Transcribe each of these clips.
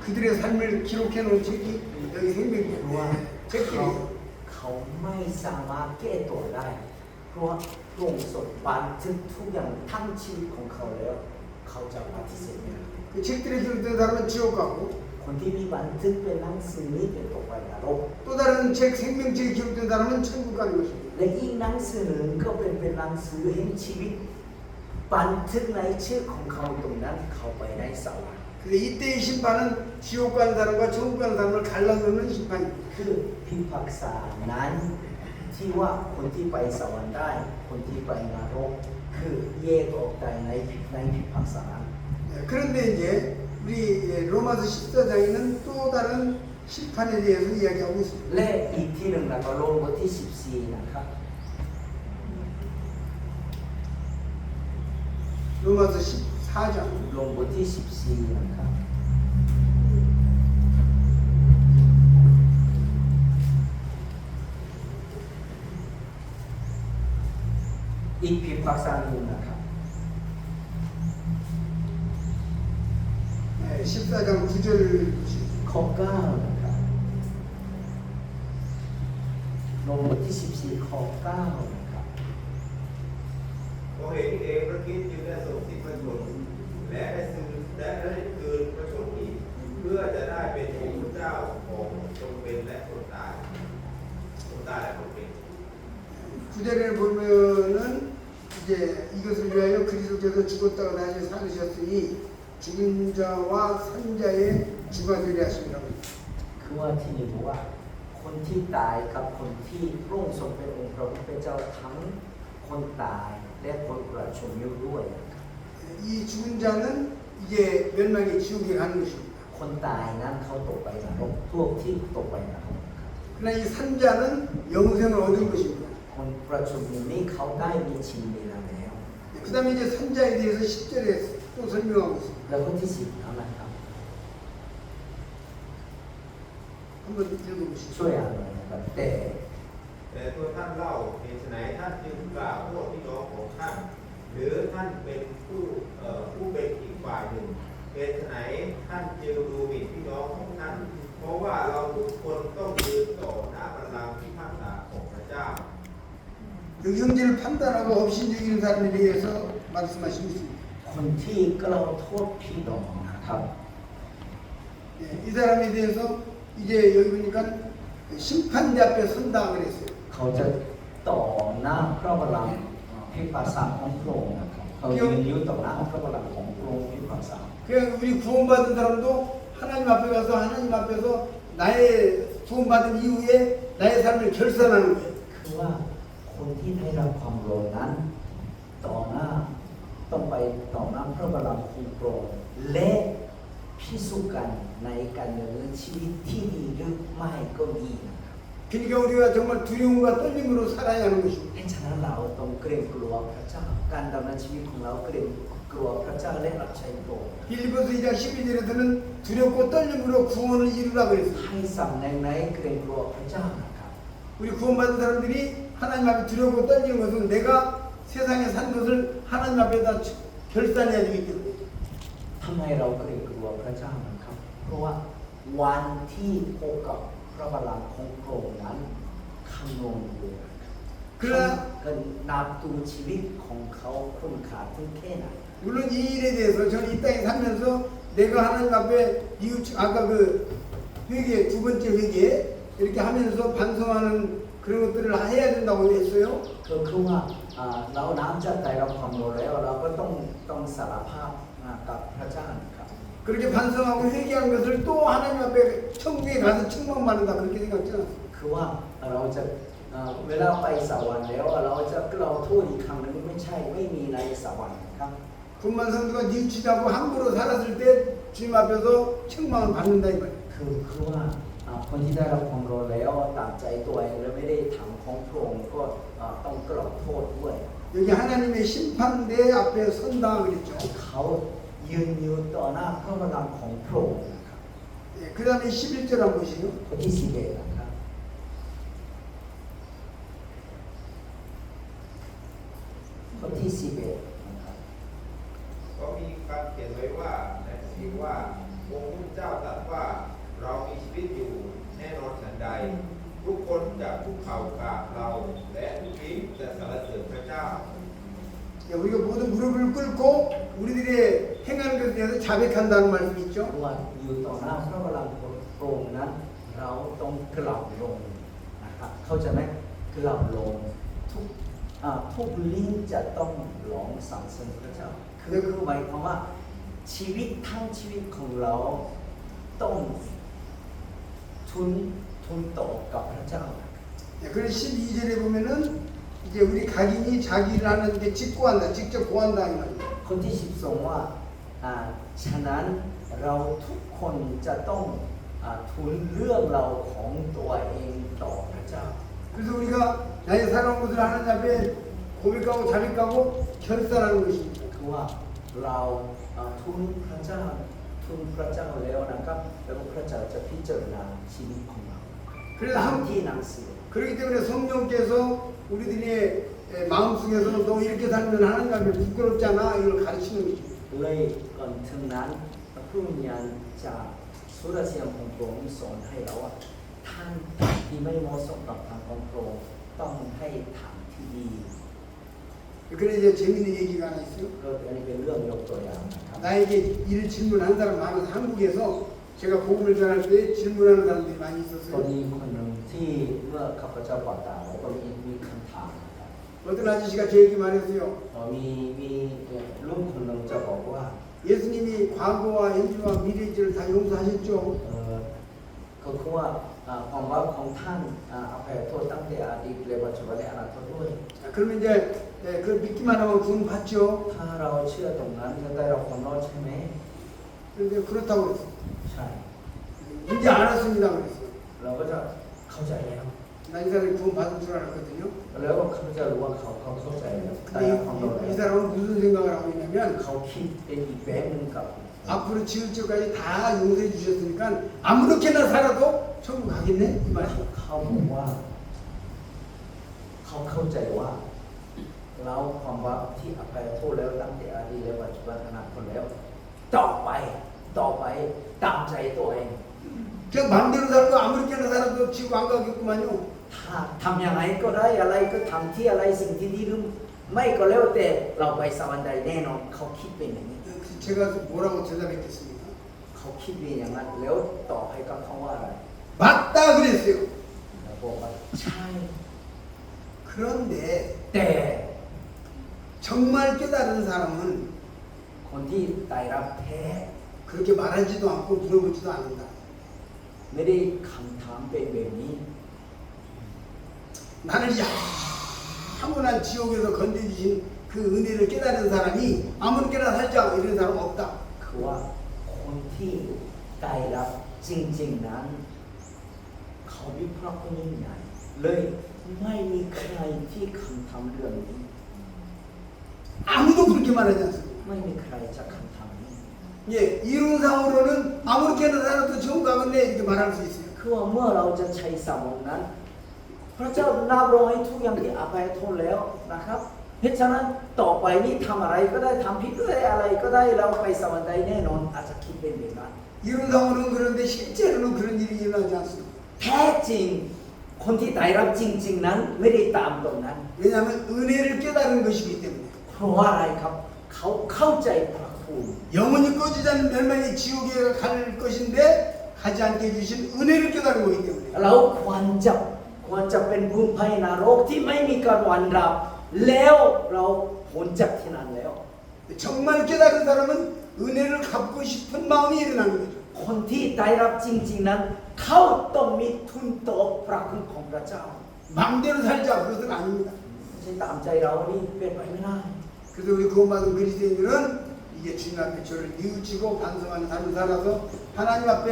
그들의 삶을 기록해 놓은 책이 여기 생명책이에요. เขาไม่สามารถแก้ตัวได้เพราะว่าพระองค์ทรงบันทึกทุกอย่างทั้งชีวิตของเขาแล้วเขาจะปฏิเสธไม่ได้ 그 책들에 기록된 사람은 지옥 가고 คนที่มีบันทึกเป็นหนังสือนี้เป็นตกไปนรก 또 다른 책 생명책에 기록된 사람은 천국 가는 것입니다. และอีกหนังสือหนึ่งก็เป็นหนังสือแห่งชีวิตบันทึกในชื่อของเขาตรงนั้นเขาไปในสวรรค์ 근데 이때의 심판은 지옥 가는 사람과 천국 가는 사람을 갈라놓는 심판입니다. คือพิพากษานั้นที่ว่าคนที่ไปสวรรค์ได้คนที่ไปนรกคือแยกออกได้ในพิพากษา 그런데 이제 우리 로마서 14장에는 또 다른 심판에 대해서 이야기하고 있습니다. และอีกที่หนึ่งนะก็โลงบทที่14นะครับ 로마서 14장 ลงบทที่14นะครับอีกพิพากษาหนึ่งนะครับ 14장 9절 ข้อ9นะครับลงบทที่14ข้อ9นะครับ เพราะเหตุนี้เองพระคริสต์จึงได้ทรงสิ้นพระชนม์และได้คืนพระชนม์อีกเพื่อจะได้เป็นองค์พระเจ้าของคนเป็นและคนตายและคนเป็น 9절에 보면은 이제 이것을 위하여 그리스도께서 죽었다가 다시 살으셨으니 죽은 자와 산 자의 주가 되려 하심이라고 합니다. คือว่าที่นี่บอกว่าคนที่ตายกับคนที่พระองค์ทรงเป็นองค์พระผู้เป็นเจ้าทั้งคนตายและคนประชมอยู่ด้วย 이 죽은 자는 이제 멸망의 지옥에 가는 것입니다. คนตายนั้นเขาตกไปนรกพวกที่ตกไปนรก 그러나 이 산 자는 영생을 얻은 것입니다. คนประชมอยู่นี้เขาได้มีชีวิตแล้ว 그 다음에 이제 산 자에 대해서 10절에 또 설명하고 있습니다. แล้วคนที่10เอานะครับ 한번 읽어보시죠. ช่วยอ่านหน่อยนะครับแต่ แต่ตัวท่านเล่าเหตุไฉนท่านจึงกล่าวโทษพี่น้องของท่านหรือท่านเป็นผู้เป็นอีกฝ่ายหนึ่งเหตุไฉนท่านจึงดูหมิ่นพี่น้องของท่านเพราะว่าเราทุกคนต้องยืนต่อหน้าบัลลังก์พิพากษาของพระเจ้า 그 형제를 판단하고 업신여기는 사람에 대해서 말씀하시고 있습니다. คนที่กล่าวโทษพี่น้องนะครับ 이 사람에 대해서 이제 여기 보니까 심판자 앞에 선다 그랬어요. เขาจะต่อหน้าพระบัลลังก์พิพากษาของพระองค์นะครับเขายืนอยู่ต่อหน้าพระบัลลังก์ของพระองค์พิพากษา 그냥 우리 구원받은 사람도 하나님 앞에 가서 하나님 앞에서 나의 구원받은 이후에 나의 삶을 결산하는 거예요. คือว่าคนที่ได้รับความโปรดนั้นต่อหน้าต้องไปต่อหน้าพระบัลลังก์ของพระองค์และพิสูจน์กันในการดำเนินชีวิตที่ดีหรือไม่ก็ดีนะครับ 그러니까 우리가 정말 두려움과 떨림으로 살아야 하는 것입니다. เพราะฉะนั้นเราต้องเกรงกลัวพระเจ้าการดำเนินชีวิตของเราเกรงกลัวพระเจ้าและรับใช้พระองค์ 빌리포스 2장 12절에서는 두렵고 떨림으로 구원을 이루라 그랬어요. ให้สำแดงในเกรงกลัวพระเจ้านะครับ 우리 구원받은 사람들이 하나님 앞에 두렵고 떨리는 것은 내가 세상에 산 것을 하나님 앞에다 결산해야 되기 때문에 ทำไมเราเกรงกลัวพระเจ้านะครับเพราะว่าวันที่พบกับพระบัลลังก์ของพระองค์นั้นคำนวณอยู่ก็นับดูชีวิตของเขาคุ้มค่าถึงแค่ไหน 물론 이 일에 대해서 저는 이 땅에 살면서 내가 하나님 앞에 이웃 아까 그 회개 두 번째 회개 이렇게 하면서 반성하는 그런 것들을 해야 된다고 했어요. คือว่าเราน้ำจากใจเราความรู้แล้วเราก็ต้องสารภาพกับพระเจ้าครับ 그렇게 반성하고 회개한 것을 또 하나님 앞에 천국에 가서 책망받는다 그렇게 생각하지 않습니다. คือว่าเราจะเวลาไปสวรรค์แล้วเราจะกล่าวโทษอีกครั้งนึงไม่ใช่ไม่มีในสวรรค์ครับ 군만 성도가 뉘우치지 않고 함부로 살았을 때 주님 앞에서 책망을 받는다 이 말이에요. คือว่าคนที่ได้รับความรู้แล้วตามใจตัวเองและไม่ได้ทำของพระองค์ก็ต้องกล่าวโทษด้วย 여기 하나님의 심판대 앞에 선다 그랬죠. เขายืนอยู่ต่อหน้าพระบัลลังก์ของพระองค์นะครับ 그 다음에 11절 한번 보시죠. ข้อที่11นะครับ ข้อที่11นะครับ ก็มีคำเขียนไว้ว่าในพระคัมภีร์ว่าองค์พระเจ้าตรัสว่า ทุกคนจะคุกเข่ากราบเราและทุกลิ้นจะสรรเสริญพระเจ้า 야, 우리가 모두 무릎을 꿇고 우리들의 행하는 것에 대해서 자백한다는 말씀이 เพ 있죠. ราะว่าอยู่ต่อหน้าพระบัลลังก์โปร่งนั้นเราต้องกลับลงนะครับเข้าใจไหมกลับลงทุกลิ้นจะต้องร้องสรรเสริญพระเจ้าคือหมายความว่าชีวิตทั้งชีวิตของเราต้องทุนต่อกับพระเจ้า 야, 그래서 12절에 보면은 이제 우리 각인이 자기를 하는 게 직고한다, 직접 고한다 이 말이에요. คนที่12ว่าฉะนั้นเราทุกคนจะต้องทูลเรื่องเราของตัวเองต่อพระเจ้า 그래서 우리가 나의 살아온 것을 하나님 앞에 고백하고 자백하고 결단하는 것입니다. คือว่าเราทูลพระเจ้าแล้วนะครับแล้วพระเจ้าจะพิจารณาชีวิตของเรา 그래서 ตามที่หนังสือ 그렇기 때문에 성령께서 우리들의 마음속에서는 너 이렇게 살면 하나님 앞에 부끄럽지 않아 이걸 가르치는 거죠. เลยก่อนถึงนั้นพระผู้วิญญาณจากสุรเสียงของพระองค์สอนให้เราว่าท่านที่ไม่เหมาะสมกับทางของพระองค์ต้องให้ทางที่ดี 그래 이제 재밌는 얘기가 하나 있어요. ก็อันนี้เป็นเรื่องยกตัวอย่างนะครับ 나에게 이를 질문한 사람 많아서 한국에서 제가 복음을 전할 때 질문하는 사람들이 많이 ก็ 있었어요. มีคนหนึ่งที่เมื่อข้าพเจ้าบอกกล่าวแล้วก็มีคำถามนะครับ 어떤 아저씨가 저에게 말했어요. มีรุ่นคนหนึ่งจะบอกว่า 예수님이 과거와 현재와 미래의 죄를 다 용서하셨죠. ก็คือว่าความรักของท่านอภัยโทษตั้งแต่อดีตและปัจจุบันและอนาคตด้วย 자, 그러면 이제 그걸 믿기만 하면 구원 받죠. ถ้าเราเชื่อตรงนั้นจะได้รับความรอดใช่ไหม 그런데 그렇다고 그랬어요. ใช่ 이제 알았습니다 그랬어요. เราก็จะเข้าใจแล้ว 나 이 사람이 구원 받은 줄 알았거든요. แล้วข้าพเจ้ารู้ว่าเขาเข้าใจแล้วได้ 근데 รับความรอด 이 แล้ว 사람은 무슨 생각을 하고 있냐면 เขาคิดเป็นอีกแบบหนึงกับ 앞으로 지을 죄까지 다 용서해 주셨으니까 아무렇게나 살아도 천국 가겠네 이 말이에요. เขาบอกว่าเขาเข้าใจว่าเราความรักที่อภัยโทษแล้วตั้งแต่อดีตและปัจจุบันอนาคตแล้วต่อไปตามใจตัวเอง 그냥 마음대로 살고 아무렇게나 살아도 지구 안 가겠구만요. ถ้าทำยังไงก็ได้อะไรก็ทำที่อะไรสิ่งที่ดีหรือไม่ก็แล้วแต่เราไปสวรรค์ใดแน่นอนเขาคิดเป็นอย่างนี้ 제가 뭐라고 대답했겠습니까? เขาคิดเป็นอย่างนั้นแล้วตอบให้กับเขาว่าอะไร 맞다 그랬어요. เราบอกว่าใช่ 그런데 แต่ 정말 깨달은 사람은 คนที่ได้รับแท้ 그렇게 말하지도 않고 물어보지도 않는다. ไม่ได้คำถามเป็นแบบนี้ 나를 영원한 지옥에서 건져주신 그 은혜를 깨달은 사람이 아무렇게나 살자 이런 사람 없다. คือว่าคนที่ได้รับจริงๆนั้นเขาวิเคราะห์ก็ยิ่งใหญ่เลยไม่มีใครที่คำถามเรื่องนี้ 아무도 그렇게 말하지 않습니다. ไม่มีใครจะคำถามนี้ 예, 이론상으로는 아무렇게나 살아도 지옥 가겠네 이렇게 말할 수 있어요. คือว่าเมื่อเราจะใช้สมองนั้น พระเจ้านับรองให้ทุกอย่างที่อภัยโทษแล้วนะครับเพราะฉะนั้นต่อไปนี้ทำอะไรก็ได้ทำผิดด้วยอะไรก็ได้เราไปสวรรค์ใดแน่นอนอาจจะคิดเป็นแบบนั้น 이론상으로는 그런데 실제로는 그런 일이 일어나지 않습니다. แท้จริงคนที่ได้รับจริงๆนั้นไม่ได้ตามตรงนั้น 왜냐하면 은혜를 깨달은 것이기 때문에 เพราะว่าอะไรครับเขาเข้าใจพระคุณ 영원히 꺼지지 않는 멸망의 지옥에 갈 것인데 가지 않게 해주신 은혜를 깨달은 거기 때문에 เราควรจะเป็นบุญภัยนรกที่ไม่มีการวันรับแล้วเราพ้นจากที่นั้นแล้ว 정말 깨달은 사람은 은혜를 갚고 싶은 마음이 일어나는 거죠. คนที่ได้รับจริงๆนั้นเขาต้องมีทุนต่อพระคุณของพระเจ้า 마음대로 살자 그것은 아닙니다. ไม่ใช่ตามใจเรานี่เป็นไปไม่ได้ 그래서 우리 구원받은 그리스도인들은 이게 주님 앞에 저를 뉘우치고 반성하는 삶을 살아서 하나님 앞에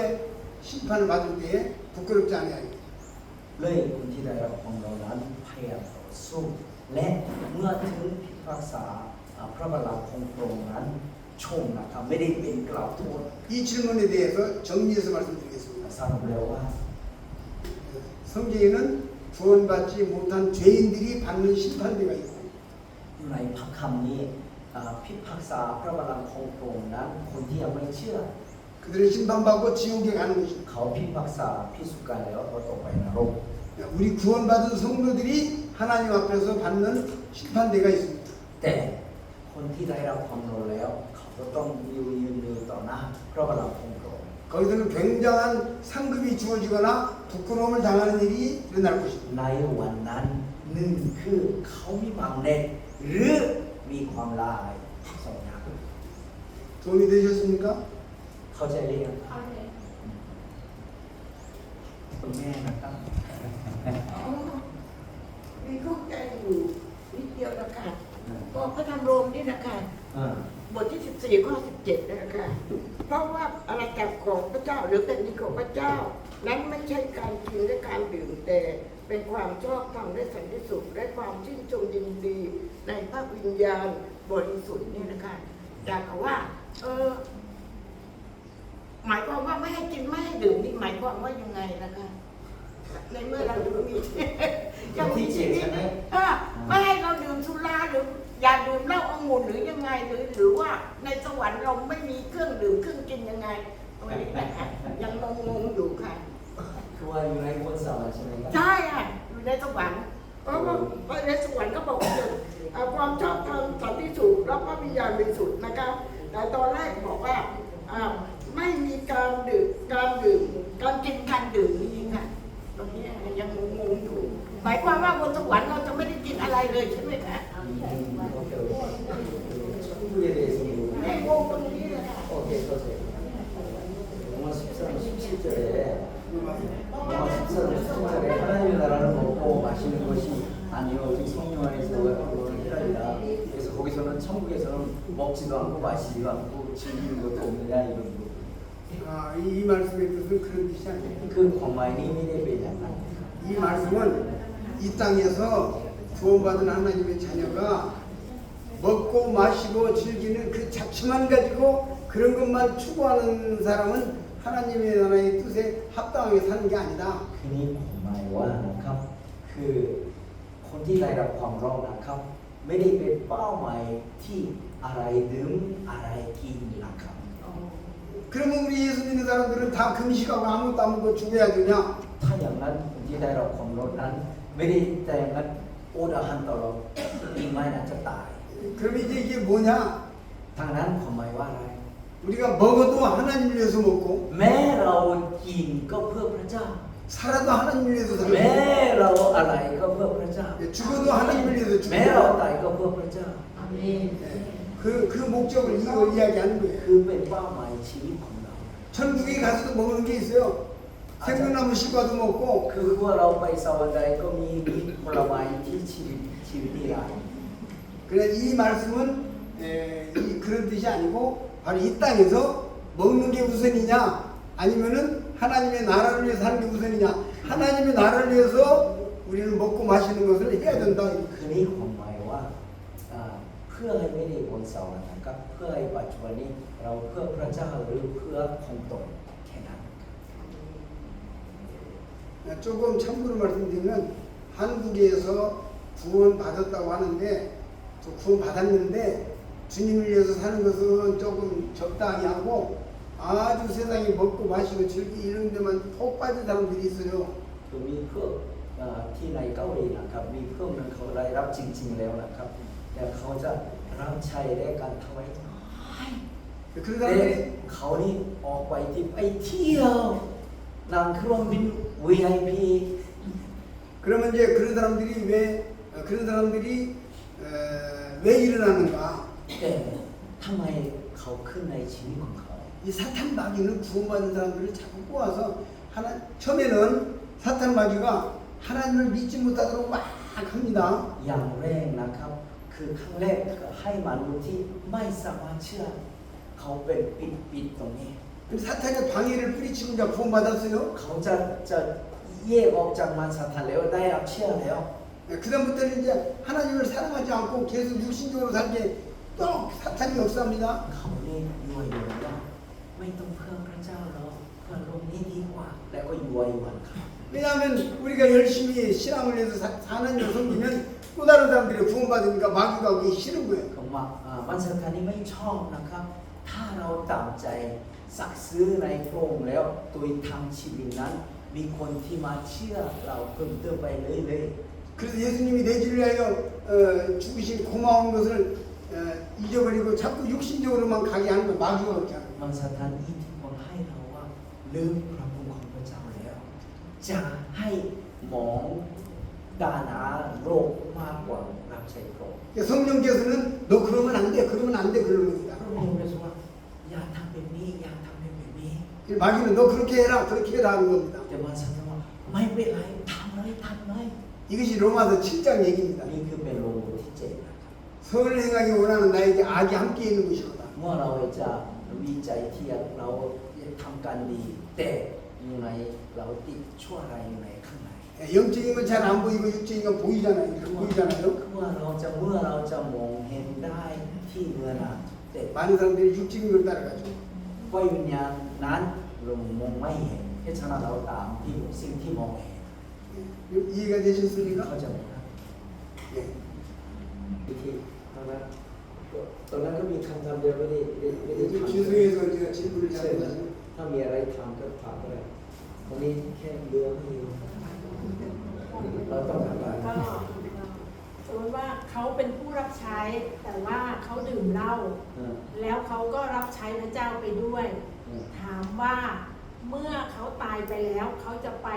심판을 받을 때에 부끄럽지 않아야 합니다. เลยคนที่ได้รับของเรานั้นพยายามต่อสู้และเมื่อถึงพิพากษาพระบัลลังก์ของพระองค์นั้นชมนะครับไม่ได้เป็นกล่าวโทษ 이 질문에 대해서 정리해서 말씀드리겠습니다. สรุปแล้วว่า 성경에는 구원받지 못한 죄인들이 받는 심판대가 있고 ในพระคำนี้พิพากษาพระบัลลังก์ของพระองค์นั้นคนที่ยังไม่เชื่อ 그들은 심판받고 지옥에 가는 것입니다. เขาพิพากษาพิสุการแล้วก็ตกไปนรก 우리 구원받은 성도들이 하나님 앞에서 받는 심판대가 있습니다. แต่คนที่ได้รับความโปรดแล้วเขาก็ต้องยืนมือต่อหน้าพระบรมคงโปรด 거기서는 굉장한 상급이 주어지거나 부끄러움을 당하는 일이 일어날 것입니다. ในวันนั้นหนึ่งคือเขามีบางเน็ตหรือมีความลายสองอย่าง 도움이 되셨습니까? เข้าใจหรือยังคุณแม่นะครับ อ๋อมีเข้าใจอยู่นิดเดียวนะคะก็พระธรรมโรมนี่นะคะ อ่า บทที่ 14 ข้อ 17 นะคะ เพราะว่าอาณาจักรของพระเจ้าหรือแผ่นดินของพระเจ้า นั้นไม่ใช่การกินและการดื่มแต่เป็นความชอบธรรมและสันติสุขและความชื่นชมยินดีในพระวิญญาณบริสุทธิ์นี่นะคะอยากกับว่าหมายความว่าไม่ให้กินไม่ให้ดื่มนี่หมายความว่ายังไงนะคะ ในเมื่อเรามียังมีชีวิตไม่ให้เราดื่มสุราหรืออย่าดื่มเหล้าองุ่นหรือยังไงหรือว่าในสวรรค์เราไม่มีเครื่องดื่มเครื่องกินยังไงตรงนี้นะคะยังงงอยู่ค่ะ คือว่าอยู่ในบนสวรรค์ใช่ไหมครับ ใช่ค่ะอยู่ในสวรรค์เพราะว่าในสวรรค์ก็บอกว่าความชอบธรรมสันติสุขและพระวิญญาณบริสุทธิ์นะคะแต่ตอนแรกบอกว่าไม่มีการดื่มการกินการดื่มนี่ค่ะตรงนี้ยังงงอยู่หมายความว่าบนสวรรค์เราจะไม่ได้กินอะไรเลยใช่ไหมคะ 천국에 대해서 ไม่งงตรงนี้เลยค่ะ 오케이, 그렇죠. 로마 13, 17절에 로마 13, 17절에 하나님의 나라를 먹고 마시는 것이 아니요 오직 성령 안에서 해라리라. 그래서 거기서는 천국에서는 먹지도 않고 마시지도 않고 즐기는 것도 없느냐 이런 거. 이 말씀의 뜻은 그런 뜻이 아니에요. 그 광마인이 미래배잖아. 이 말씀은 이 땅에서 구원받은 하나님의 자녀가 먹고 마시고 즐기는 그 자취만 가지고 그런 것만 추구하는 사람은 하나님의 나라의 뜻에 합당하게 사는 게 아니다. คือนี่ผมหมายว่านะครับคือคนที่ได้รับความรอดนะครับไม่ได้เป็นเป้าหมายที่อะไรดื่มอะไรกินนะครับ 그러면 우리 예수 믿는 사람들은 다 금식하고 아무것도 안 먹고 죽어야 되냐? ถ้าอย่างนั้นคนที่ได้รับความรอดนั้นไม่ได้แต่อย่างนั้นอดอาหารตลอดอีกไม่น่าจะตาย 그럼 이제 이게 뭐냐? ทางนั้นผมหมายว่าอะไร 우리가 먹어도 하나님을 위해서 먹고 แม้เรากินก็เพื่อพระเจ้า 살아도 하나님을 위해서 แม้ 살고 เราอะไรก็เพื่อพระเจ้า 죽어도 하나님을 위해서 แม้เรา 죽고 ตายก็เพื่อพระเจ้า 그 목적을 이걸 이야기하는 거예요. คือเป็นเป้าหมายชีวิตของเรา 천국에 가서도 먹는 게 있어요. 생명나무 실과도 먹고 คือว่าเราไปสวรรค์ใดก็มีผลไม้ที่ชีวิตนิรันดร์ 그래 이 말씀은 그런 뜻이 아니고 바로 이 땅에서 먹는 게 우선이냐 아니면은 하나님의 나라를 위해서 사는 게 우선이냐 하나님의 나라를 위해서 우리는 먹고 마시는 것을 해야 된다. คือนี่ผมหมายว่าเพื่อให้ไม่ได้บนสวรรค์นะครับเพื่อให้ปัจจุบันนี้เราเพื่อพระเจ้าหรือเพื่อคงตนแค่นั้น 조금 참고로 말씀드리면 한국에서 구원 받았다고 하는데 또 구원 받았는데 주님을 위해서 사는 것은 조금 적당히 하고 아주 세상에 먹고 마시고 즐기 이런 데만 푹 빠진 사람들이 있어요. คือมีเพื่อที่ในเกาหลีนะครับมีเพื่อนนั้นเขาได้รับจริงๆแล้วนะครับแต่เขาจะรับใช้ได้การถวาย 그런 แต่ 사람들이 เขานี่ออกไปที่ไปเที่ยวนั่งเครื่องบิน VIP 그러면 이제 그런 사람들이 왜 일어나는가? แต่ทำไมเขาขึ้นในชีวิตของเขา 이 사탄 마귀는 구원받은 사람들을 자꾸 꼬아서 처음에는 사탄 마귀가 하나님을 믿지 못하도록 막 합니다. อย่างแรกนะครับคือครั้งแรกก็ให้มนุษย์ที่ไม่สามารถเชื่อเขาเป็นปิดตรงนี้ 근데 사탄이 방해를 뿌리치고 이제 구원받았어요. เขาจะแยกออกจากมารซาตานแล้วได้รับเชื่อแล้ว 그다음부터는 이제 하나님을 사랑하지 않고 계속 육신적으로 살게 또 사탄이 역사합니다. เขาเนี่ยยั่วยวนว่าไม่ต้องเพื่อพระเจ้าหรอกเพื่อโลกนี้ดีกว่าแล้วก็ยั่วยวนเขา 왜냐하면 우리가 열심히 신앙을 위해서 사는 일 섬기면 또 다른 사람들이 구원받으니까 마귀가 그게 싫은 거예요. เขามารซาตานนี่ไม่ชอบนะครับถ้าเราตามใจ สักซื้อในพระองค์แล้วโดยทางชีวิตนั้นมีคนที่มาเชื่อเราเพิ่มเติมไปเรื่อย 그래서 예수님이 내 죄를 위하여 죽으신 고마운 것을 잊어버리고 자꾸 육신적으로만 가게 하는 거 마귀가 그렇게 하는 ๆมันสถานที่ที่คนให้เราว่าลืมพระคุณของพระเจ้าแล้วจะให้หมองดานาโรคมากกว่ารับใช้พระองค์ 거예요. 성령께서는 너 그러면 안 돼, 그러면 안 돼, 그러는 겁니다. พระองค์เลยว่าอย่าทำแบบนี้อย่าทำแบบนี้ 마귀는 너 그렇게 해라, 그렇게 해라 하는 겁니다. แต่มันสถานว่าไม่เป็นไรทำเลย 이것이 로마서 7장 얘기입니다. นี่คือเป็นโลกที่เจ็ดนะครับ 선을 행하기 원하는 나에게 악이 함께 있는 것이로다. เมื่อเราจะวิจัยเทียบเราทำการดีแต่อยู่ในเราติดชั่วอะไรอยู่ในข้างใน 영적인 건 잘 안 보이고 육적인 건 보이잖아요. 보이잖아요. เมื่อเราจะมองเห็นได้ที่เมื่อนั้นแต่ 많은 사람들이 육적인 걸 따라가죠. ว่าวิญญาณนั้นเรามองไม่เห็นเพราะฉะนั้นเราตามที่สิ่งที่มองเห็น 이해가 되셨습니까? เข้าใจไหมครับ 예. วิธีตอนนั้นก็มีคำเดียวไม่ได้ทำ 죄송해서 제가 질문을 ใช่ไหม 잘못했어요. ถ้ามีอะไรทำก็ถามก็ได้ตรงนี้แค่เรือไม่อยู่เราต้องทำอะไร ก็สมมติว่าเขาเป็นผู้รับใช้ แต่ว่าเขาดื่มเหล้าแล้วเขาก็รับใช้พระเจ้าไปด้วย ถามว่าเมื่อเขาตายไปแล้วเขาจะไป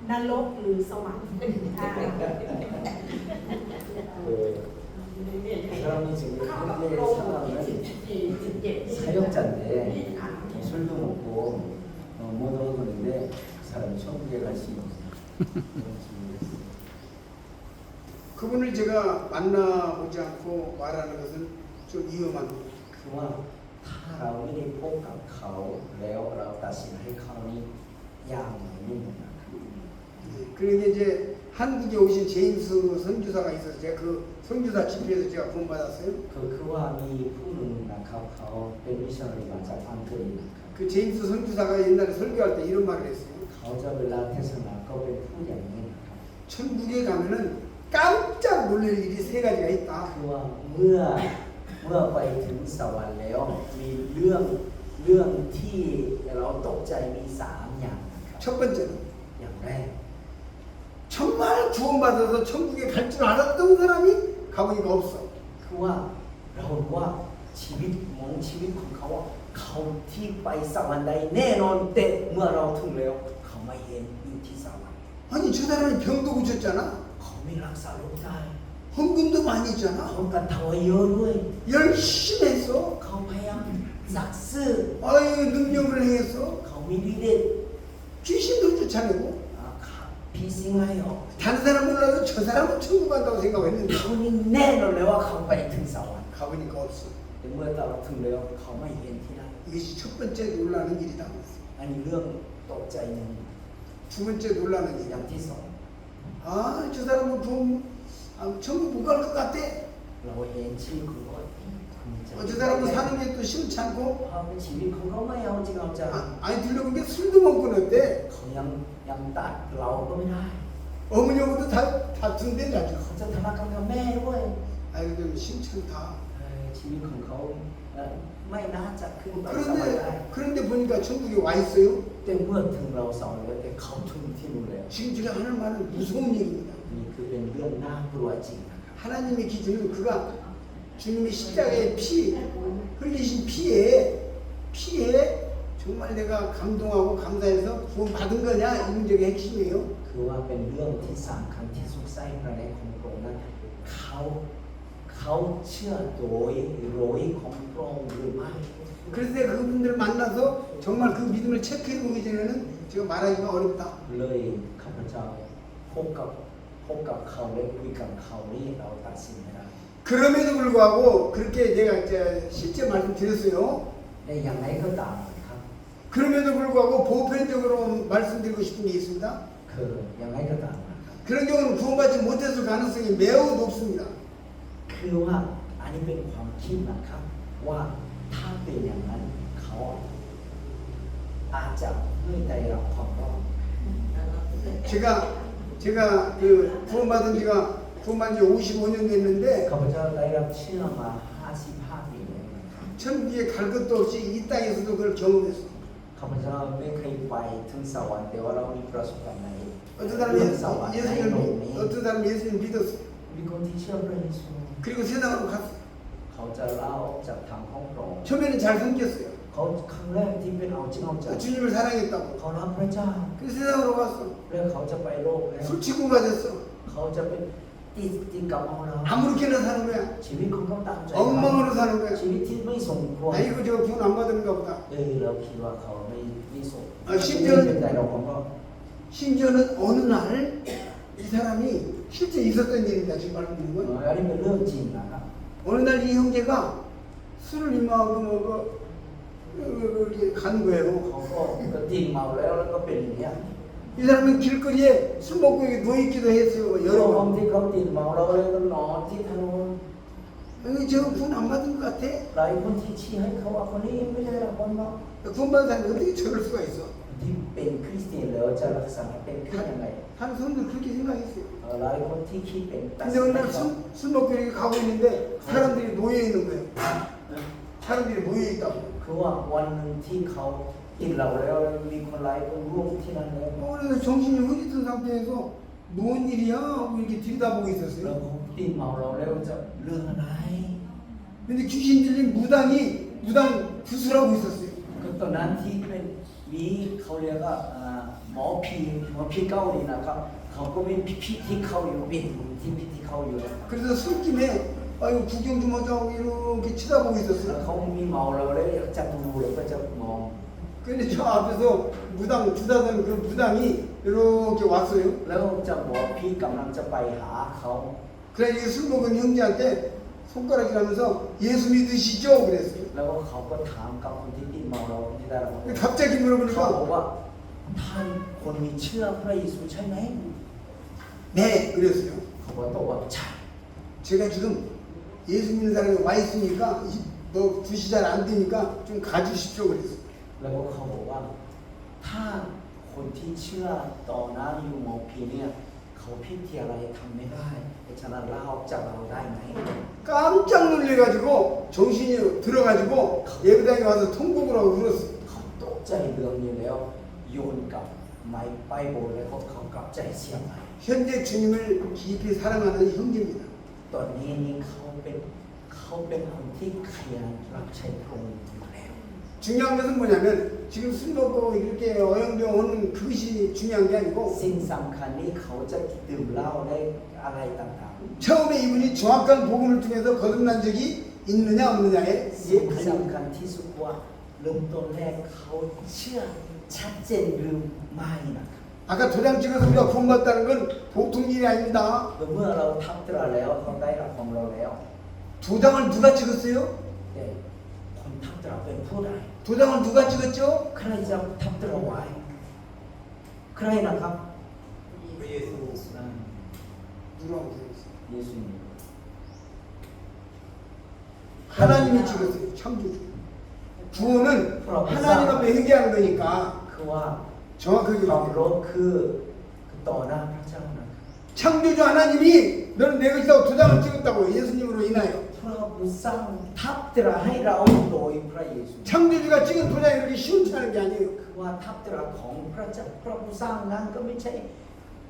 นรกหรือสวรรค์อ่า 사람이 지금 현재 상황은 사역자인데 술도 먹고 못 먹었는데 그 사람이 천국에 갈 수 있는 그분을 제가 만나보지 않고 말하는 것은 좀 위험한 거예요. คือว่าถ้าเราไม่ได้พบกับเขาแล้วเราตัดสินให้เขานี้ยากหน่อยนิดหนึ่งนะครับ 그런데 이제 한국에 오신 제임스 선교사가 있어서 제가 그 선교사 집회에서 제가 구원받았어요. คือว่ามีผู้หนึ่งนะครับเขาเป็นมิชชันนารีมาจากอังกฤษนะครับ 그 제임스 선교사가 옛날에 설교할 때 이런 말을 했어요. เขาจะเวลาเทศนาก็เป็นผู้อย่างนี้นะครับ 천국에 가면은 깜짝 놀랄 일이 세 가지가 있다. คือว่าเมื่อไปถึงสวรรค์แล้วมีเรื่องที่เราตกใจมี3อย่างนะครับ 첫 번째는 อย่างแรก 정말 구원받아서 천국에 갈 줄 알았던 사람이 가보니까 없어. คือว่าเรารู้ว่าชีวิตของเขาว่าเขาที่ไปสวรรค์ได้แน่นอนแต่เมื่อเราถึงแล้วเขาไม่เห็นอยู่ที่สวรรค์ 아니 저 사람이 병도 고쳤잖아. เขาไม่รักษาโรคได้ 헌금도 많이 했잖아. เขากันถวายเยอะด้วย 열심히 했어. เขาพยายามสักซื่อ 아유 능력을 행했어. เขามีฤทธิ์เดช 귀신도 쫓아내고 ผีสิงไล่ออก 다른 사람 몰라도 저 사람은 천국 간다고 생각했는데 เขานี่แน่นอนเลยว่าเขาไปถึงสวรรค์ 가보니까 없어. แต่เมื่อเราถึงแล้วเขาไม่เห็นที่นั่น 이것이 첫 번째 놀라는 일이다. อันนี้เรื่องตกใจหนึ่ง 두 번째 놀라는 อ 일이야. ย่างที่สอง 아, 저 사람은 천국 못 갈 것 같아. เราเห็นชีวิตของเขา 저 사람은 사는 게 또 심치 않고 เขาเป็นชีวิตของเขาไม่เอาจริงเอาจัง 아니 들려본 게 술도 먹고 넣었대. เขายังตัดเราก็ไม่ได้ 어머니하고도 다툰대 나중에. เขาจะทะเลาะกันกับแม่ด้วย 아이고 좀 심치 않다. ชีวิตของเขาไม่น่าจะขึ้นไปสวรรค์ได้ 그런데 보니까 천국에 와 있어요. แต่เมื่อถึงเราสอนแล้วแต่เขาถึงที่นู่นแล้ว 지금 제가 하는 말은 무서운 얘기입니다. นี่คือเป็นเรื่องน่ากลัวจริงนะครับ 하나님의 기준은 그가 주님의 십자가의 피 흘리신 피에 정말 내가 감동하고 감사해서 구원받은 거냐 이 문제가 핵심이에요. คือว่าเป็นเรื่องที่สำคัญที่สุดใส่พระในของพระองค์นั้นเขาเชื่อโดยของพระองค์หรือไม่ 그래서 내가 그분들 만나서 정말 그 믿음을 체크해 보기 전에는 제가 말하기가 어렵다. เลยข้าพเจ้าพบกับเขาและคุยกับเขานี่เราตัดสินไม่ได้ 그럼에도 불구하고 그렇게 제가 실제 말씀드렸어요. แต่อย่างไรก็ตามนะครับ 그럼에도 불구하고 보편적으로 말씀드리고 싶은 게 있습니다. คืออย่างไรก็ตามนะครับ 그런 경우는 구원받지 못했을 가능성이 매우 높습니다. คือว่าอันนี้เป็นความคิดนะครับว่าถ้าเป็นอย่างนั้นเขาอาจจะไม่ได้รับความรอด 제가 그 구원받은 지 55년 됐는데 ข้าพเจ้าได้รับเชื่อมา55 ปีแล้วนะครับ 저 천국에 갈 것도 없이 이 땅에서도 그걸 경험했어. ข้าพเจ้าไม่เคยไปถึงสวรรค์แต่ว่าเรามีประสบการณ์ใน 어떤 사람은 เรื่องสวรรค์ในโลกนี้ 어떤 사람은 예수님 믿었어. มีคนที่เชื่อพระเยซู 그리고 세상으로 갔어. เขาจะเล่าจากทางห้องโปร่ง 처음에는 잘 섬겼어요. เขาครั้งแรกที่เป็นเอาจริงเอาจัง 주님을 사랑했다고. เขารักพระเจ้า 그 세상으로 갔어. แล้วเขาจะไปโลกแล้ว 술 취구가 됐어. เขาจะเป็นติดกับเมาแล้ว 아무렇게나 사는 거야. ชีวิตของเขาตามใจ 엉망으로 사는 거야. ชีวิตที่ไม่สมควร 아이고 저 구원 안 받은가 보다. เราคิดว่าเขาไม่สม 심지어는 เป็นใจเราของเรา 심지어는 어느 날 이 사람이 실제 있었던 일입니다. 지금 말하는 건. อันนี้เป็นเรื่องจริงนะครับ 어느 날 이 형제가 술을 임하고 이렇게 간 거예요. เขาก็ติดเมาแล้วก็เป็นอย่างเงี้ย 이 사람은 길거리에 술 먹고 이렇게 누워 있기도 했어요. ย 여러 อม 번. ที่เขาติดเมาแล้วก็นอนที่ถนน 여기 저 구원 안 받은 것 같아. หลายคนที่ชี้ให้เขาว่าคนนี้ไม่ได้รับความรัก 구원 받은 사람이 어떻게 저럴 수가 있어? ที่เป็นคริสเตียนแล้วจะรักษาเป็นคริสยังไง 하는 사람들 그렇게 생각했어요. หลายคนที่คิดเป็นตัด 근데 สิน 어느 ใจ 날 술 먹고 이렇게 가고 있는데 사람들이 모여 있는 거예요. 사람들이 모여 있다고. คือว่าวันหนึ่งที่เขากินเหล้าแล้วมีคนหลายคนร่วมที่นั่นแล้ว 그래서 정신이 흐릿한 상태에서 뭔 일이야? 하고 이렇게 들여다보고 แล้ว 있었어요. เขาติดเมาเราแล้วจะเรื่องอะไร 근데 귀신 들린 무당이 무당 구슬하고 있었어요. ก็ตอนนั้นที่เป็นมีเขาเรียกว่าหมอผีเกาหลีนะครับเขาก็เป็นพิธีเขาอยู่เป็นที่พิธีเขาอยู่ 그래서 술김에 아이고 구경 좀 하자고 이렇게 쳐다보고 แล้ว 있었어요. เขามีเมาเราแล้วอยากจะดูแล้วก็จะมอง 근데 저 앞에서 무당 주다던 그 무당이 이렇게 왔어요. แล้วจะบอกพี่กำลังจะไปหาเขา 그래 술 먹은 형제한테 손가락이라면서 예수 믿으시죠? 그랬어요. แล้วเขาก็ถามกับคนที่ติดเมาเราที่ได้รับ 갑자기 เขาบอก 물어보니까 ว่าท่านคนมีเชื่อพระเยซูใช่ไหม 네 그랬어요. เขาบอกว่าใช่ 제가 지금 예수 믿는 사람이 와 있으니까 뭐 굿이 잘 안 되니까 좀 가주십시오 그랬어요. แล้วก็เขาบอกว่าถ้าคนที่เชื่อต่อหน้าอยู่หมอผีเนี่ยเขาพิธีอะไรทำไม่ได้เพราะฉะนั้นเราจะเราได้ไหม 깜짝 놀래가지고 정신이 들어가지고 예배당에 와서 통곡을 하고 울었어요. เขาตกใจเรื่องนี้แล้วโยนกับไม้ไปโบสถ์แล้วเขากลับใจเสียไป 현재 주님을 깊이 사랑하는 형제입니다. ตอนนี้นี่เขาเป็นคนที่ขยันรับใช้พระองค์อยู่แล้ว 중요한 것은 뭐냐면 지금 술 먹고 이렇게 어영병 오는 그것이 중요한 게 아니고 สิ่งสำคัญนี้เขาจะดื่มเหล้าได้อะไรต่าง 처음에 이분이 정확한 복음을 통해서 거듭난 적이 있느냐 없느냐에 ๆสิ่งสำคัญที่สุดว่าเริ่มต้นแรกเขาเชื่อชัดเจนหรือไม่นะครับ 아까 도장 찍어서 우리가 구원받다는 건 보통 일이 아닙니다. เมื่อเราทับตราแล้วเขาได้รับของเราแล้ว 도장을 누가 찍었어요? แต่คนทับตราเป็นผู้ใด 도장을 누가 찍었죠? ใครจะทับตราไว้ใครนะครับ พระเยซู 누구라고 되었어요? เยซู 하나님이 찍었어요. 창조주. 구원은 하나님 앞에 회개하는 거니까 คือว่า 정확하게 ความ 말해요. รบคือต่อหน้าพระเจ้านะครับ 창조주 하나님이 너는 내 것이라고 도장을 찍었다고 예수님으로 인하여 พระผู้สร้างทับตราให้เราโดยพระเยซู 창조주가 찍은 도장이 그렇게 시원치 않은 게 아니에요. คือว่าทับตราของพระเจ้าพระผู้สร้างนั้นก็ไม่ใช่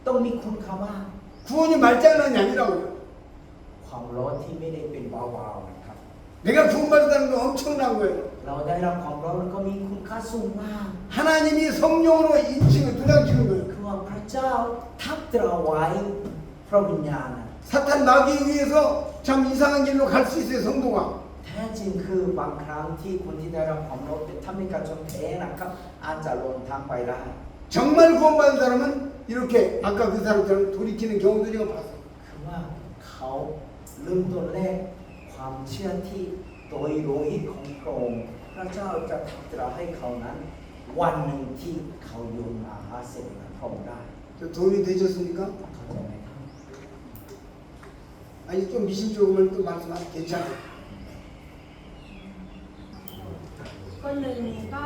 ต้องมีคุณค่ามาก 구원이 말장난이 아니라고요. ความร้อนที่ไม่ได้เป็นเบาๆนะครับ 내가 구원받았다는 건 엄청난 거예요. เราได้รับความร้อนแล้วก็มีคุณค่าสูงมาก 하나님이 성령으로 인칭을 도장 찍은 거예요. คือว่าพระเจ้าทับตราไว้พระวิญญาณ 사탄 마귀에 의해서 참 이상한 길로 갈 수 있어요. 성도가. แท้จริงคือบางครั้งที่คนที่ได้รับความร้อนเป็นถ้ามีการชนแท้นะครับอาจจะลงทางไปได้ 정말 구원받은 사람은 이렇게 아까 그 사람처럼 돌이키는 경우도 제가 봤어요. คือว่าเขาเริ่มต้นแรกความเชื่อที่โดยโลหิตของพระองค์พระเจ้าจะทับตราให้เขานั้น วันหนึ่งที่เขาโยนอาหารเสร็จพระองค์ได้ 저 도움이 되셨습니까? เข้าใจไหมครับ 아니 좀 미심쩍으면 또 말씀하면 괜찮아요. คนหนึ่งก็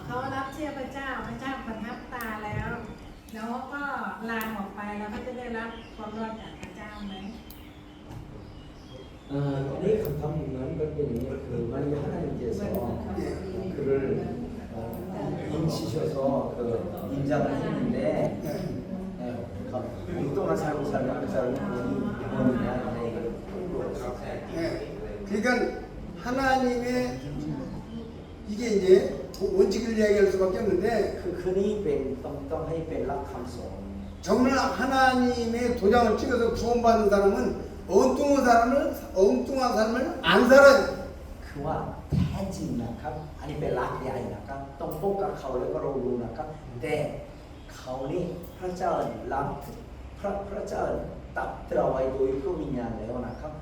เขารับเชื่อพระเจ้าพระเจ้าประทับตาแล้ว แล้วเขาก็ลาออกไปแล้วเขาจะได้รับความรอดจากพระเจ้าไหม 아니 감탄만 그랬더니 그 만약에 하나님께서 그를 임시셔서 그 임장을 했는데 엉뚱한 삶을 살면 그 사람이 뭐냐 그러니까 하나님의 이게 이제 원칙을 이야기할 수밖에 없는데 คือนี่เป็นต้องให้เป็นหลักคำสอน 정말 하나님의 도장을 찍어서 구원받은 사람은 엉뚱한 삶을 안 살아요. คือว่าแท้จริงนะครับอันนี้เป็นหลักใหญ่นะครับต้องพบกับเขาแล้วก็เรารู้นะครับแต่เขานี่พระเจ้ารับพระเจ้าตัดเราไว้โดยพระวิญญาณแล้วนะครับ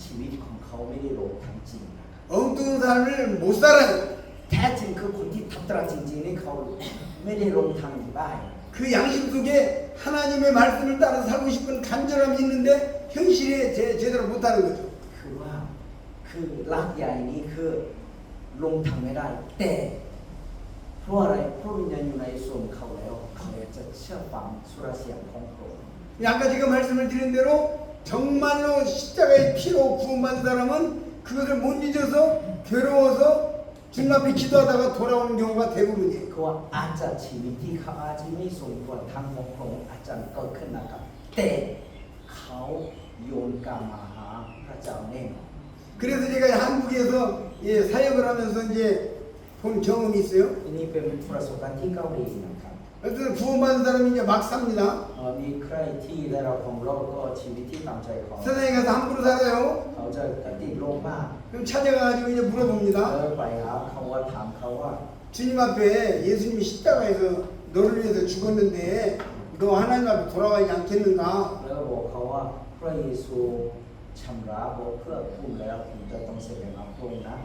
ชีวิตของเขาไม่ได้ลงทางจริงนะครับ 엉뚱한 삶을 못 살아요. แท้จริงคือคนที่ทับตราจริงๆนี่เขาไม่ได้ลงทางได้ 그 양심 속에 하나님의 말씀을 따라 살고 싶은 간절함이 있는데 현실에 제대로 못하는 거죠. คือว่าคือหลักใหญ่นี้คือลงทางไม่ได้แต่เพราะอะไรเพราะวิญญาณอยู่ในส่วนเขาแล้วเขาจะเชื่อฟังสุรเสียงของพระองค์ 아까 제가 말씀을 드린 대로 정말로 십자가의 피로 구원받은 사람은 그것을 못 잊어서 괴로워서 주님 앞에 기도하다가 돌아오는 경우가 대부분이에요. คือว่าอาจจะชีวิตที่เขาอาจจะไม่สมควรทางของพระองค์อาจจะเกิดขึ้นนะครับแต่เขาโยนกลับมาหาพระเจ้าแน่นอน 그래서 제가 한국에서 사역을 하면서 이제 본 경험이 있어요. ทีนี้เป็นประสบการณ์ที่เกาหลีนะครับ 어떤 구원받은 사람이 이제 막 삽니다. มีใครที่ได้รับความรอดก็ชีวิตที่ตามใจเขา 세상에 가서 함부로 살아요. เขาจะติดโลกมาก 그럼 찾아가가지고 이제 เอ 물어봅니다. อไปหาเขาว่าถามเขาว่า 주님 앞에 예수님이 십자가에서 너를 위해서 죽었는데 너 하나님 앞에 돌아가지 않겠는가? แล้วบอกเขาว่าพระเยซูชำระบอกเพื่อคุณแล้วคุณจะต้องแสดงรับพระองค์นะ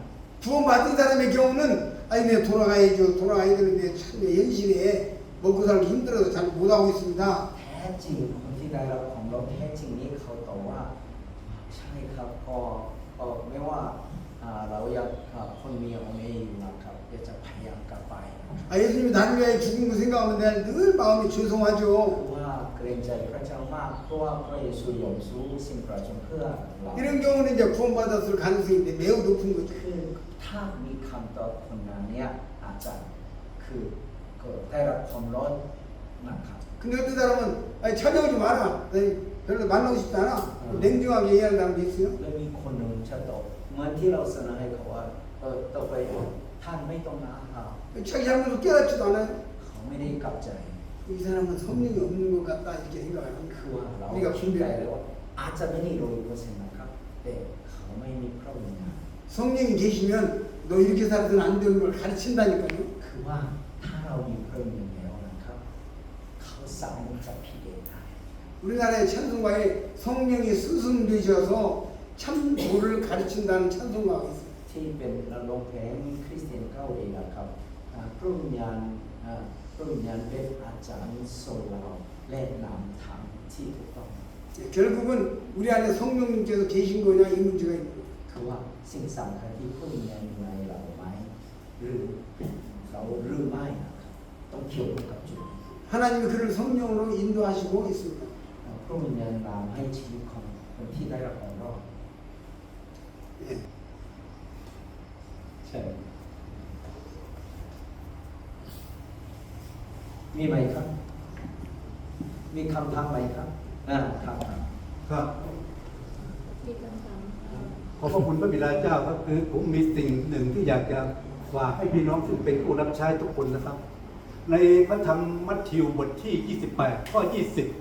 구원받은 사람의 경우는 아니 내가 돌아가야 되는데 참 현실에 먹고 살기 힘들어서 잘 못하고 있습니다. แท้จริงคนที่ได้รับความรอดแท้จริงนี้เขาตอบว่าใช่ครับก็ไม่ว่าเราอยากคนมีองค์เออยู่นะครับอยากจะพยายามกลับไป 아, 예수님이 나를 위해 죽은 거 생각하면 내가 늘 마음이 คือ 죄송하죠. ว่าเกรงใจพระเจ้ามากเพราะว่าพระเยซูยอมสู้สิ่งประสงค์เพื่อเรา 이런 경우는 이제 구원받았을 가능성이 매우 높은 거죠. คือถ้ามีคำตอบคนนั้นเนี่ยอาจจะคือก็ได้รับความรอดนะครับ 근데 어떤 사람은 아니, 찾아오지 마라. 아니, 별로 만나고 싶지 않아. 냉정하게 얘기하는 사람도 있어요. แล้วมีคนหนึ่งจะตอบเหมือนที่เราเสนอให้เขาว่าต่อไปท่านไม่ต้องมาหา 자기 잘못을 깨닫지도 않아요. เขาไม่ได้กลับใจ 이 사람은 성령이 없는 것 같다 이렇게 생각을 คือ 합니다. ว่าเรา 우리가 คิดไป 분별해요. แล้วว่าอาจจะไม่ได้100%นะครับแต่เขาไม่มีพระวิญญาณ 성령이 계시면 너 이렇게 살아서는 안 되는 걸 가르친다니까요. คือว่าถ้าเรามีพระวิญญาณแล้วนะครับเขาสามารถจะพิจารณา 우리나라의 찬송가에 성령이 스승 되셔서 참도를 가르친다는 찬송가가 있어요. ที่เป็นโรงเพลงคริสเตียนเกาหลีนะครับพระวิญญาณเป็นอาจารย์สอนเราและนำทางที่ถูกต้อง 결국은 우리 안에 성령님께서 계신 거냐 이 문제가 있는 거예요. คือว่าสิ่งสำคัญที่พระวิญญาณอยู่ในเราไหมหรือเราหรือไม่นะครับต้องเกี่ยวกับจุดนี้ 하나님이 그를 성령으로 인도하시고 있습니다. พระวิญญาณนำให้ชีวิตของคนที่ได้รับความรอด 예. ใช่มีไหมครับมีคำถามไหมครับครับ ครับ มีคำถาม ขอบพระคุณพระบิดาเจ้าครับคือผมมีสิ่งหนึ่งที่อยากจะฝากให้พี่น้องซึ่งเป็นผู้รับใช้ทุกคนนะครับ ในพระธรรมมัทธิวบทที่ 28 ข้อ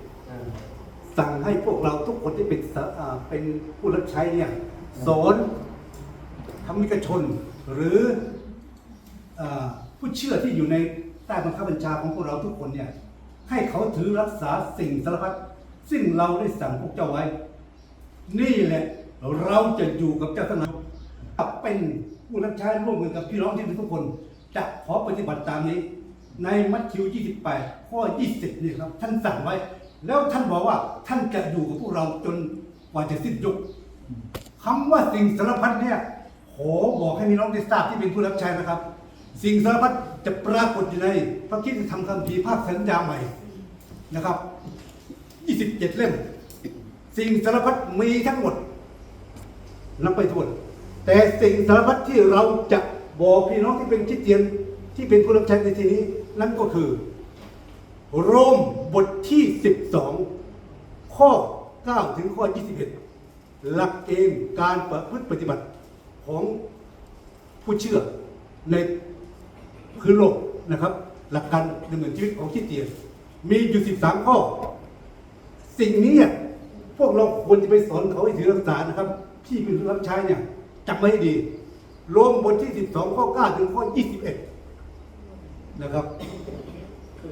20 สั่งให้พวกเราทุกคนที่เป็นผู้รับใช้เนี่ยสอนธรรมิกชนหรือผู้เชื่อที่อยู่ในใต้บังคับบัญชาของพวกเราทุกคนเนี่ยให้เขาถือรักษาสิ่งสารพัดซึ่งเราได้สั่งพวกเจ้าไว้ นี่แหละเราจะอยู่กับเจ้าทั้งหลายเป็นผู้รับใช้ร่วมกันกับพี่น้องที่ทุกคนจะขอปฏิบัติตามนี้ในมัทธิว 28 ข้อ 20 นี่ครับท่านสั่งไว้ แล้วท่านบอกว่าท่านจะอยู่กับพวกเราจนกว่าจะสิ้นยุคคำว่าสิ่งสารพัดเนี่ยขอบอกให้พี่น้องได้ทราบที่เป็นผู้รับใช้นะครับ สิ่งสารพัดจะปรากฏอยู่ในพระคริสตธรรมคัมภีร์ภาคสัญญาใหม่นะครับ 27 เล่ม สิ่งสารพัดมีทั้งหมด นับไปถ้วนแต่สิ่งสารพัดที่เราจะบอกพี่น้องที่เป็นคริสเตียนที่เป็นผู้รับใช้ในที่นี้นั่นก็คือโรมบทที่12ข้อ9ถึงข้อ21หลักเกณฑ์การประพฤติปฏิบัติของผู้เชื่อในพื้นโลกนะครับหลักการดำเนินชีวิตของคริสเตียนมีอยู่13ข้อสิ่งนี้พวกเราควรจะไปสอนเขาให้ถือรักษานะครับที่เป็นผู้รับใช้เนี่ยจำไว้ให้ดีโรมบทที่12ข้อ9ถึงข้อ21นะครับ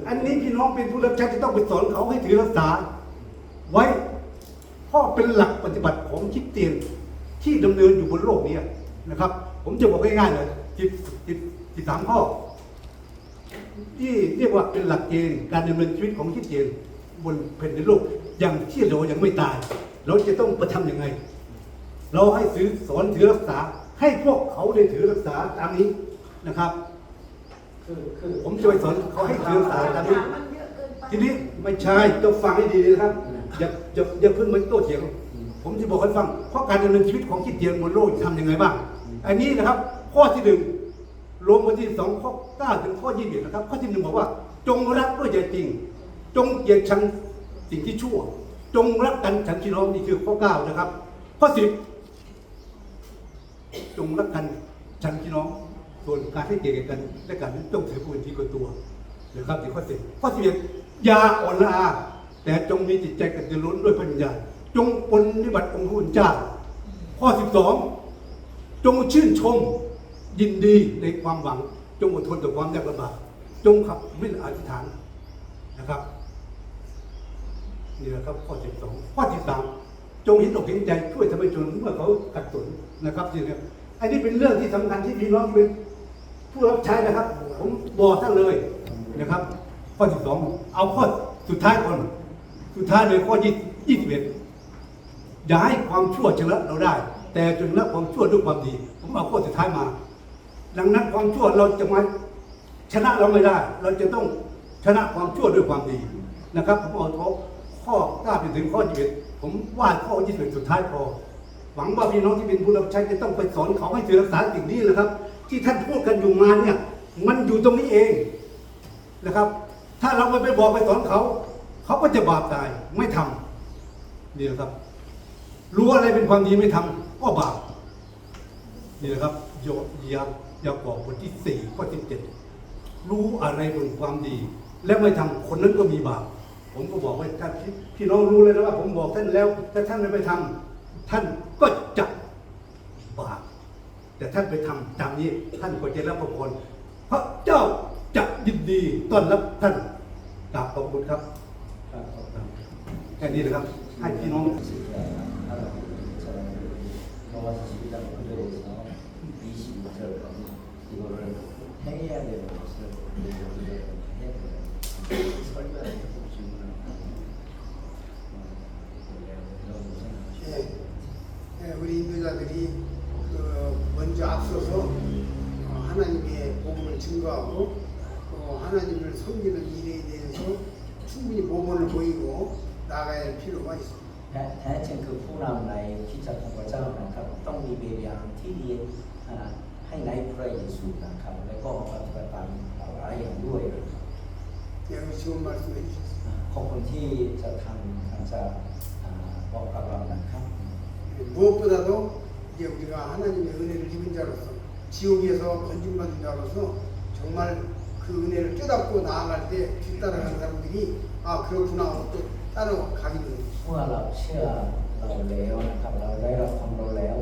อันนี้พี่น้องเป็นผู้รับใช้จะต้องไปสอนเขาให้ถือรักษาไว้เพราะเป็นหลักปฏิบัติของคริสเตียนที่ดำเนินอยู่บนโลกนี้นะครับผมจะบอกง่ายๆเลย13ข้อที่เรียกว่าเป็นหลักเกณฑ์การดำเนินชีวิตของคริสเตียนบนแผ่นดินโลกอย่างที่เรายังไม่ตายเราจะต้องประทำยังไงเราให้สอนถือรักษาให้พวกเขาได้ถือรักษาตามนี้นะครับ คือ ผมจะไปสอนเขาให้ถือรักษาตามนี้ มันเยอะเกินไป ทีนี้ไม่ใช่ต้องฟังให้ดีนะครับอย่าเพิ่งมาโต้เถียงผมจะบอกให้ฟังเพราะการดำเนินชีวิตของคริสเตียนบนโลกทำยังไงบ้างอันนี้นะครับข้อที่1โรมบทที่2ข้อ9ถึงข้อ21นะครับข้อที่1บอกว่าจงรักด้วยใจจริงจงเกลียดชังสิ่งที่ชั่วจงรักกันฉันพี่น้องนี่คือข้อ9นะครับข้อ10จงรักกันฉันพี่น้องส่วนการให้เกียรติกันและกันต้องถือเป็นที่ตัวนะครับที่ข้อ10ข้อ11อย่าอ่อนละอาแต่จงมีจิตใจกระตือรือร้นด้วยปัญญาจงปฏิบัติองค์พระผู้เป็นเจ้าข้อ12จงชื่นชมยินดีในความหวังจงอดทนต่อความยากลำบากจงขับวิญญาณอธิษฐานนะครับนี่แหละครับข้อ12ข้อ13จงเห็นอกเห็นใจช่วยทำให้ชนเมื่อเขาขัดสนนะครับนี่ครับอันนี้เป็นเรื่องที่สำคัญที่พี่น้องเป็นผู้รับใช้นะครับผมบอกท่านเลยนะครับข้อ12เอาข้อสุดท้ายก่อนสุดท้ายเลยข้อ21อย่าให้ความชั่วชนะเราได้แต่จงละความชั่วด้วยความดีผมเอาข้อสุดท้ายมาดังนั้นความชั่วเราจะมาชนะเราไม่ได้เราจะต้องชนะความชั่วด้วยความดีนะครับผมเอาข้อ9ไปถึงข้อ21ผมว่าข้อ21สุดท้ายพอหวังว่าพี่น้องที่เป็นผู้รับใช้จะต้องไปสอนเขาให้ถือรักษาสิ่งนี้นะครับที่ท่านพูดกันอยู่มาเนี่ยมันอยู่ตรงนี้เองนะครับถ้าเราไม่ไปบอกไปสอนเขาก็จะบาปตายไม่ทำนี่นะครับรู้อะไรเป็นความดีไม่ทำก็บาปนี่นะครับยากอบบทที่4ข้อ17รู้อะไรเป็นความดีและไม่ทำคนนั้นก็มีบาปผมก็บอกว่าท่านพี่น้องรู้เลยนะว่าผมบอกท่านแล้วถ้าท่านไม่ทำท่านก็จะบาปแต่ท่านไปทำตามนี้ท่านก็จะรับพรพระเจ้าจะยินดีต้อนรับท่านกราบขอบคุณครับแค่นี้นะครับให้พี่น้อง 도와주시기를 그래서 22절 이거를 해야 되는 것을 우리가 해야 돼요. 설명을 조금 네, 우리 인도자들이 먼저 앞서서 하나님의 복음을 증거하고 또 하나님을 섬기는 일에 대해서 충분히 모범을 보이고 나아가야 할 필요가 있습니다. แท้จริงคือผู้นำในคริสตจักรของพระเจ้านะครับต้องมีแบบอย่างที่ดีให้ในพระเยซูนะครับแล้วก็ปฏิบัติตามหลายอย่างด้วยนะครับ 네, 좋은 말씀해 주셨습니다. ขอบคุณที่จะทำจะบอกกับเรานะครับ 무엇보다도 이제 우리가 하나님의 은혜를 입은 자로서 지옥에서 건진받은 자로서 정말 그 은혜를 깨닫고 나아갈 때 뒤따라가는 사람들이 아 그렇구나 하고 또 따라가게 됩니다. เมื่อเราเชื่อเราแล้วนะครับเราได้รับความรู้แล้ว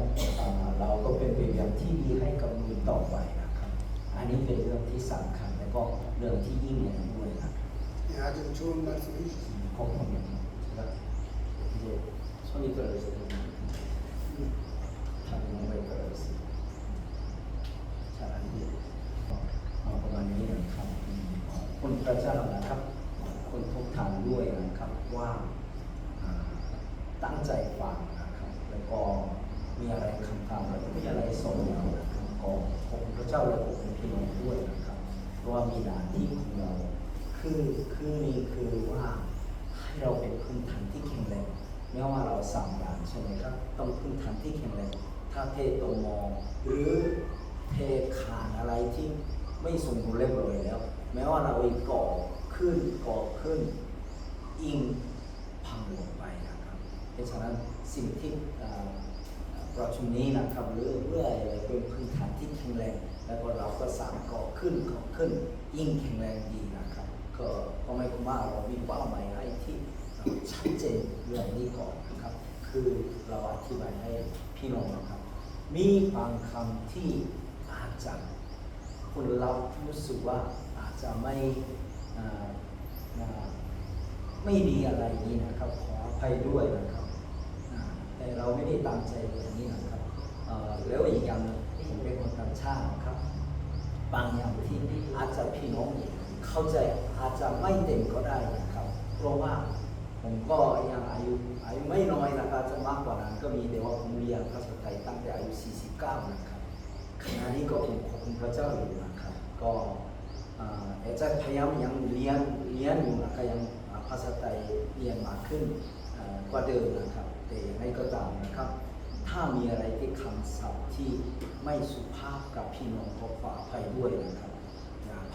เราก็เป็นแบบอย่างที่ดีให้กับมือต่อไปนะครับอันนี้เป็นเรื่องที่สำคัญและก็เรื่องที่ยิ่งใหญ่ด้วยนะครับ 네, 아주 좋은 말씀해 주셨습니다. ขอบคุณครับ이제 손이 떨어졌을 때 다른 건가에 떨어졌을 잘안 돼요. ประมาณนี้นะครับขอบคุณพระเจ้านะครับขอบคุณทุกท่านด้วยนะครับว่าตั้งใจฟังนะครับแล้วก็มีอะไรคำถามแล้วก็มีอะไรสอนเรานะครับก็ขอบคุณพระเจ้าและขอบคุณพี่น้องด้วยนะครับเพราะว่ามีหน้าที่ของเราคือนี่คือว่าให้เราเป็นพื้นฐานที่แข็งแรงไม่ว่าเรา3 อย่างใช่ไหมครับต้องพื้นฐานที่แข็งแรงท ถ้าเทตัวมองหรือเทขาดอะไรที่ไม่สมบูรณ์เรียบร้อยแล้ว แม้ว่าเราไปก่อขึ้นอิงพังลงไปนะครับเพราะฉะนั้นสิ่งที่ประชุมนี้นะครับเพื่ออะไรเป็นพื้นฐานที่แข็งแรงแล้วก็เราก็สามารถก่อขึ้นยิ่งแข็งแรงดีนะครับก็ไม่คุ้มว่าเรามีเป้าหมายให้ที่ชัดเจนเรื่องนี้ก่อนนะครับคือเราอธิบายให้พี่น้องนะครับมีบางคำที่อาจจะคนเรารู้สึกว่าอาจจะไม่ดีอะไรนี้นะครับขออภัยด้วยนะครับแต่เราไม่ได้ตั้งใจอย่างนี้นะครับแล้วอีกอย่างนึงผมเป็นคนต่างชาติครับบางอย่างที่อาจจะพี่น้องเข้าใจอาจจะไม่เต็มก็ได้นะครับเพราะว่าผมก็ยังอายุไม่น้อยนะครับจะมากกว่านั้นก็มีแต่ว่าผมเรียนภาษาไทยตั้งแต่อายุ49นะครับขณะนี้ก็ผมขอบคุณพระเจ้าอยู่นะครับก็จะพยายามยังเรียนอยู่นะครับยังภาษาไทยเรียนมากขึ้นกว่าเดิมนะครับแต่ยังไงก็ตามนะครับถ้ามีอะไรที่คำศัพท์ที่ไม่สุภาพกับพี่น้องก็ขออภัยด้วยนะครับ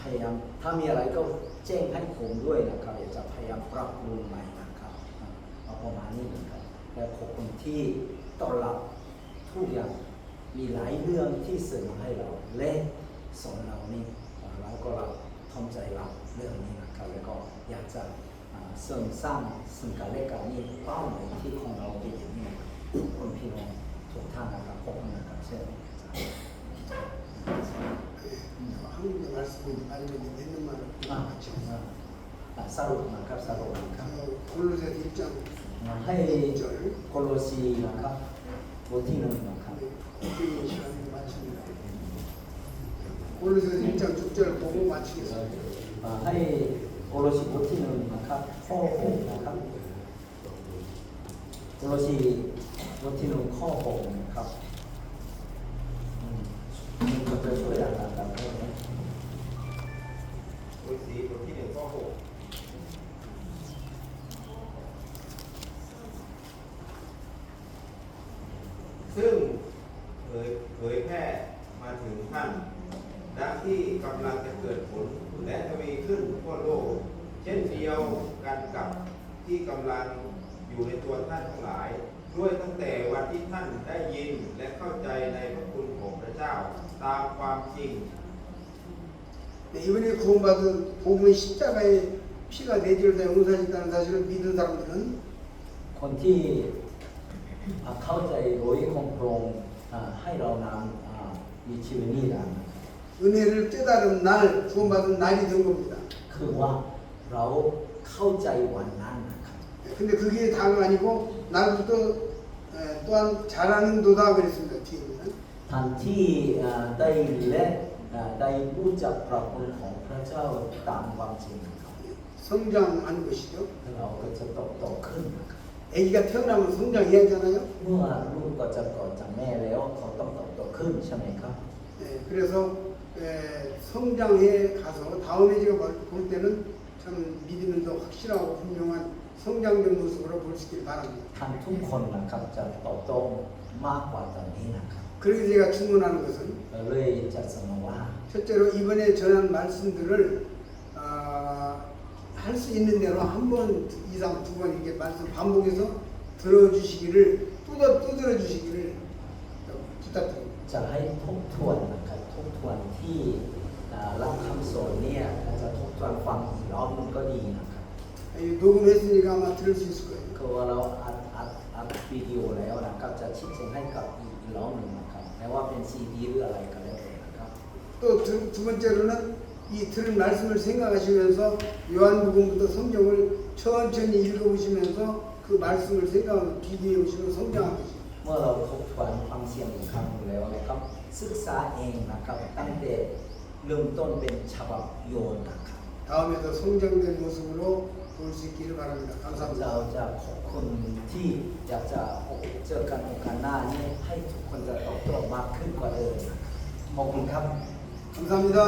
พยายามถ้ามีอะไรก็แจ้งให้ผมด้วยนะครับอยากจะพยายามปรับปรุงใหม่นะครับประมาณนี้นะครับและขอบคุณที่ต้อนรับทุกอย่างมีหลายเรื่องที่เสนอให้เราและสอนเรานี่เราก็รับทำใจรับเรื่องนี้นะครับแล้วก็อยากจะเสริมสร้างสิ่งกันและกันนี่เป้าหมายที่ของเราเป็นอย่างนี้ทุกคนพี่น้องทุกท่านนะครับขอบคุณนะครับเช่น 한국의 말씀이 아니면 있는 말을 같이 서로นะครับสรุปนะครับ 골로새 1장 ให้ 6절 โคโลซีนะครับบทที่ 1นะครับ 국경의 시간이 마칩니다. 골로새 1장 6절 보고 마치겠습니다. ให้โคโลซีบทที่ 1นะครับข้อ6นะครับโคโลซีบทที่ 1ข้อ6นะครับมันจะช่วยอะไรกันได้ไหม บทสีบทที่1ข้อ6ซึ่งเผยแพร่มาถึงท่านดังที่กำลังจะเกิดผลและทวีขึ้นทั่วโลกเช่นเดียวกันกับที่กำลังอยู่ในตัวท่านทั้งหลายด้วยตั้งแต่วันที่ท่านได้ยินและเข้าใจในพระคุณของพระเจ้าตามความจริง 네, 이번에 구원받은 복음의 십자가의 피가 내줄다 용서하셨다는 사실을 믿는 사람들은 คนที่เข้าใจโดยของพระองค์ให้เรานั้นมีชีวิตนี้นะ 은혜를 깨달은 날 구원받은 날이 된 겁니다. คือว่าเราเข้าใจวันนั้นนะครับ 근데 그게 다가 아니고 날부터 또한 잘하는도다 그랬습니다. 뒤에 보면 ทันที่ได้และได้รู้จักพระคุณของพระเจ้าตามความจริงนะครับ 성장하는 것이죠. เราก็จะโตขึ้นนะครับ 아기가 태어나면 성장해야 하잖아요. เมื่อลูกก็จะเกิดจากแม่แล้วเขาต้องโตขึ้นใช่ไหมครับ 그래서 성장해 가서 다음에 제가 볼 때는 참 믿으면서 확실하고 분명한 성장된 모습으로 볼 수 있길 바랍니다. ท่านทุกคนนะครับจะโตมากกว่าตอนนี้นะครับ 그래서 제가 충원하는 것은 เลยจะเสนอว่า 첫째로 이번에 전한 말씀들을 할 수 있는 대로 한 번 이상 두 번 이렇게 말씀 반복해서 들어주시기를 또 들어주시기를 부탁드립니다. จะให้ทบทวนนะครับทบทวนที่รับคำสอนเนี่ยจะทบทวนฟังอีกรอบมันก็ดีนะครับ 녹음했으니까 아마 들을 수 있을 거예요. คือว่าเราอัดวิดีโอแล้วนะครับจะชี้แจงให้กับอีกรอบหนึ่งนะครับแม้ว่าเป็นซีดีหรืออะไรก็แล้วแต่นะครับ 또 두 번째로는 이 들은 말씀을 생각하시면서 요한복음부터 성경을 천천히 읽어보시면서 그 말씀을 생각하고 비교해 보시면 성장하는 것입니다. เมื่อเราทบทวนฟังเสียงอีกครั้งแล้วนะครับศึกษาเองนะครับตั้งแต่เริ่มต้นเป็นฉบับโยนนะครับ 다음에도 성장된 모습으로 볼 수 있기를 바랍니다. เรา 감사합니다. จะขอบคุณที่อยากจะเจอกันโอกาสหน้านี้ให้ทุกคนจะโตมากขึ้นกว่าเดิมนะครับขอบคุณครับ 감사합니다.